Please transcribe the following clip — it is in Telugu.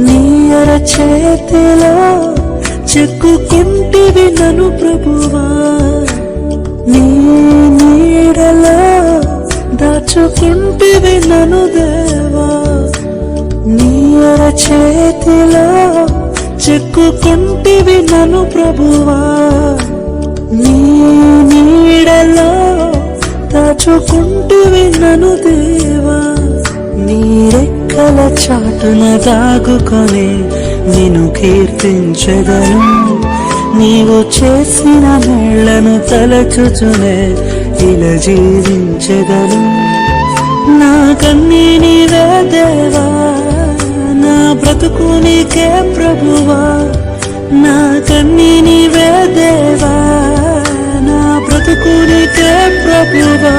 నీ అరచేతిలో చెక్కుకుంటివి నన్ను ప్రభువా, నీ నీడలో దాచుకుంటివి నన్ను దేవా. నీ అరచేతిలో చెక్కుకుంటివి నన్ను ప్రభువా, నీ నీడలో దాచుకుంటివి నన్ను దేవా. నీ రెక్కల చాటున దాగుకొని నిన్ను కీర్తించెదను, నీవు చేసిన మేళ్లను తలచుచునే ఇలా జీవించెదను. నా కన్నీ నీవే దేవా, నా బ్రతుకు నీకే ప్రభువా. నా కన్నీ నీవే దేవా, నా బ్రతుకు నీకే ప్రభువా.